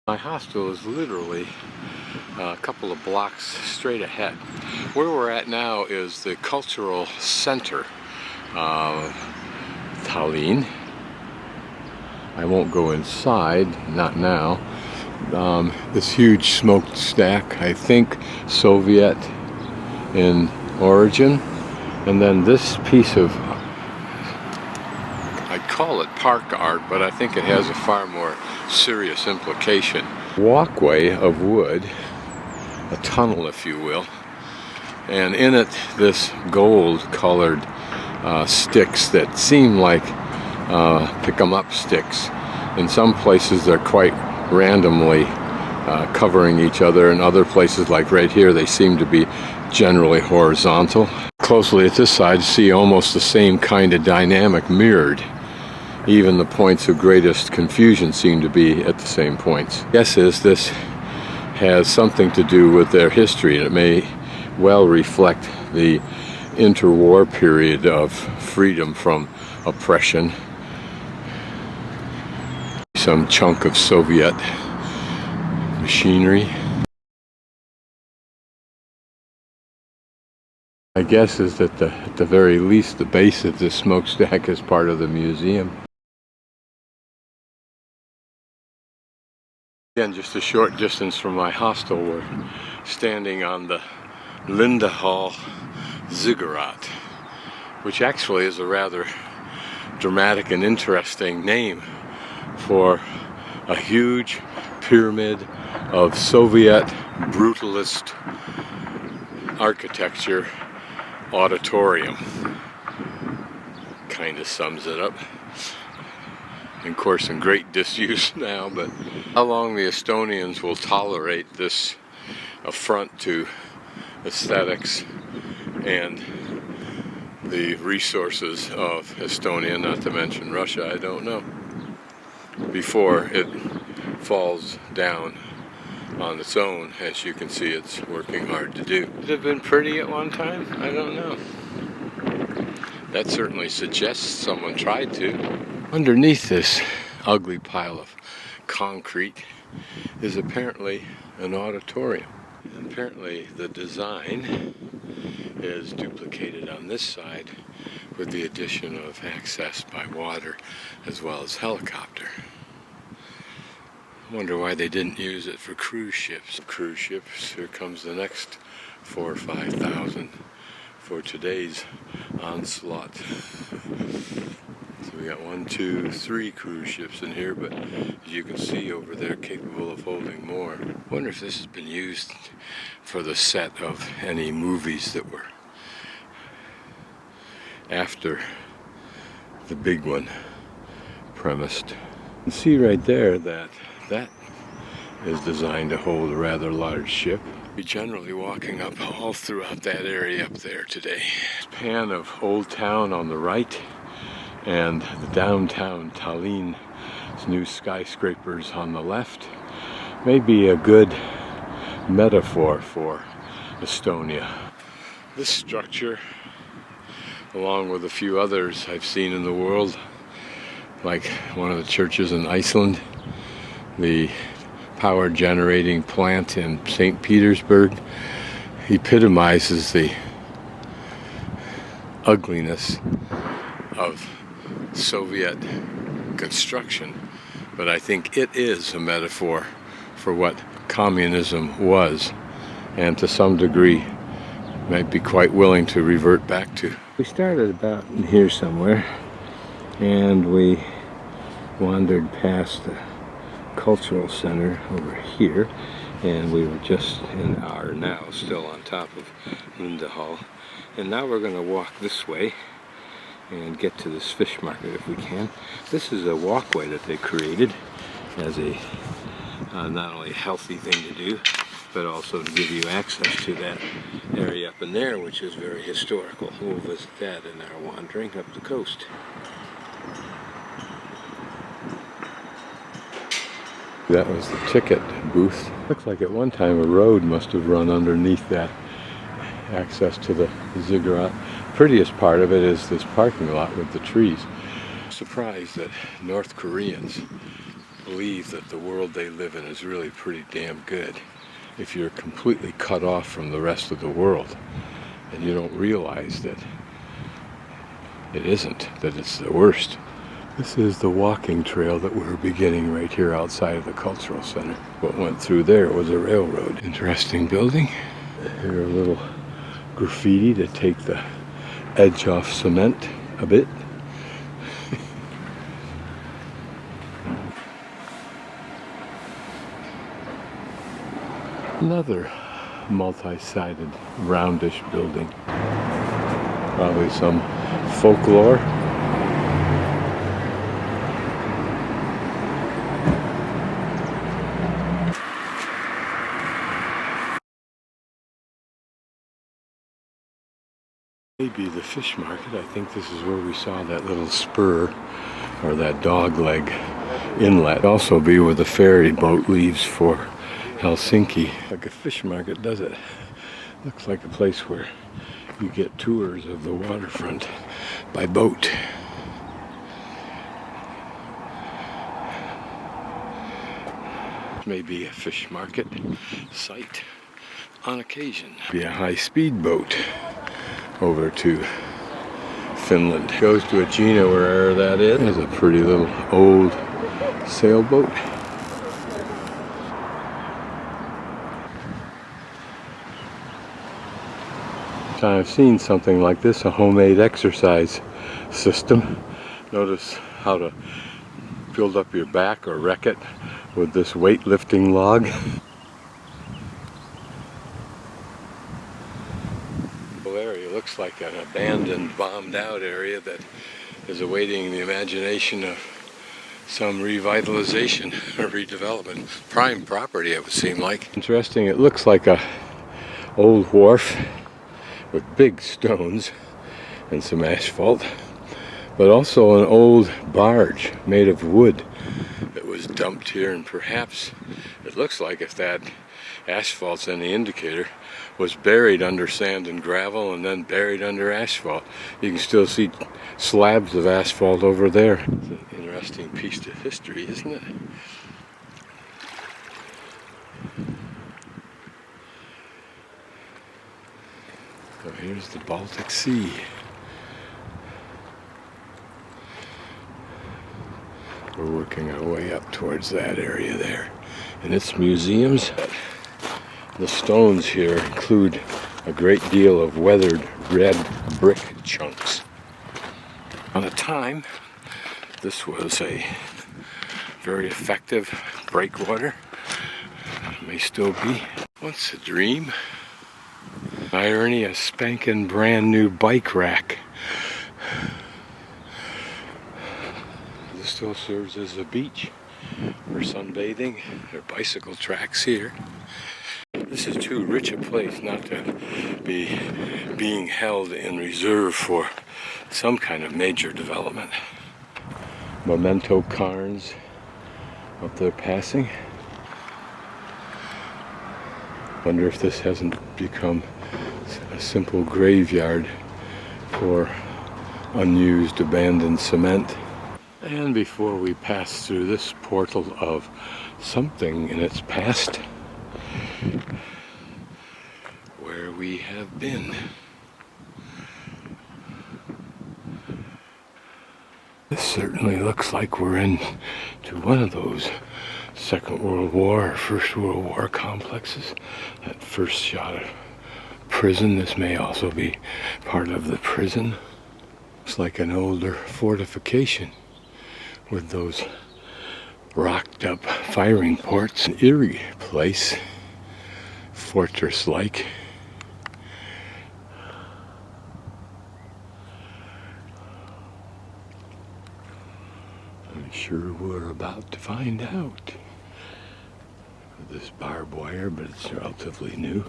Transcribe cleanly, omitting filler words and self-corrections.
My hostel is literally a couple of blocks straight ahead. Where we're at now is the cultural center of Tallinn. I won't go inside, not now. This huge smokestack, I think Soviet in origin. And then this piece of, I'd call it park art, but I think it has a far more serious implication. Walkway of wood, a tunnel if you will, and in it this gold colored sticks that seem like pick 'em up sticks. In some places they're quite randomly covering each other, and other places like right here they seem to be generally horizontal. Closely at this side see almost the same kind of dynamic mirrored. Even the points of greatest confusion seem to be at the same points. Guess is this has something to do with their history, and it may well reflect the interwar period of freedom from oppression. Some chunk of Soviet machinery. My guess is that at the very least the base of this smokestack is part of the museum. Again, just a short distance from my hostel, we're standing on the Linnahall ziggurat, which actually is a rather dramatic and interesting name for a huge pyramid of Soviet brutalist architecture auditorium. Kind of sums it up. Of course, in great disuse now, but how long the Estonians will tolerate this affront to aesthetics and the resources of Estonia, not to mention Russia, I don't know, before it falls down on its own. As you can see, it's working hard to do. Could it have been pretty at one time? I don't know. That certainly suggests someone tried to. Underneath this ugly pile of concrete is apparently an auditorium. Apparently the design is duplicated on this side with the addition of access by water as well as helicopter. I wonder why they didn't use it for cruise ships. Cruise ships, here comes the next 4,000 or 5,000 for today's onslaught. So we got 1, 2, 3 cruise ships in here, but as you can see over there, capable of holding more. I wonder if this has been used for the set of any movies that were after the big one premised. You can see right there that is designed to hold a rather large ship. We're generally walking up all throughout that area up there today. Pan of Old Town on the right, and the downtown Tallinn's new skyscrapers on the left may be a good metaphor for Estonia. This structure, along with a few others I've seen in the world, like one of the churches in Iceland, the power generating plant in St. Petersburg, epitomizes the ugliness of Soviet construction, but I think it is a metaphor for what communism was, and to some degree might be quite willing to revert back to. We started about in here somewhere, and we wandered past the cultural center over here, and we were just and are now still on top of Linnahall, and now we're going to walk this way and get to this fish market if we can. This is a walkway that they created as a not only healthy thing to do, but also to give you access to that area up in there, which is very historical. We'll visit that in our wandering up the coast. That was the ticket booth. Looks like at one time a road must have run underneath that access to the ziggurat. Prettiest part of it is this parking lot with the trees. Surprised that North Koreans believe that the world they live in is really pretty damn good if you're completely cut off from the rest of the world and you don't realize that it isn't, that it's the worst. This is the walking trail that we're beginning right here outside of the cultural center. What went through there was a railroad. Interesting building. Here a little graffiti to take the edge off cement a bit. Another multi-sided roundish building. Probably some folklore. Maybe the fish market. I think this is where we saw that little spur or that dog leg inlet. Also be where the ferry boat leaves for Helsinki. Like a fish market, does it? Looks like a place where you get tours of the waterfront by boat. Maybe a fish market site on occasion. Be a high-speed boat over to Finland. Goes to Agena, wherever that is. There's a pretty little old sailboat. I've seen something like this, a homemade exercise system. Notice how to build up your back or wreck it with this weightlifting log. Area looks like an abandoned, bombed out area that is awaiting the imagination of some revitalization or redevelopment. Prime property, it would seem like. Interesting, it looks like a old wharf with big stones and some asphalt, but also an old barge made of wood that was dumped here, and perhaps it looks like if that asphalt's any indicator, was buried under sand and gravel and then buried under asphalt. You can still see slabs of asphalt over there. It's an interesting piece of history, isn't it? So here's the Baltic Sea. We're working our way up towards that area there. And its museums. The stones here include a great deal of weathered red brick chunks. At the time, this was a very effective breakwater. It may still be. Once a dream. Irony, a spanking brand new bike rack. This still serves as a beach for sunbathing. There are bicycle tracks here. This is too rich a place not to be being held in reserve for some kind of major development. Memento cairns up there passing. Wonder if this hasn't become a simple graveyard for unused, abandoned cement. And before we pass through this portal of something in its past, where we have been. This certainly looks like we're into one of those Second World War or First World War complexes. That first shot of prison. This may also be part of the prison. Looks like an older fortification with those rocked up firing ports. An eerie place. Fortress-like. I'm sure we're about to find out. This barbed wire, but it's relatively new.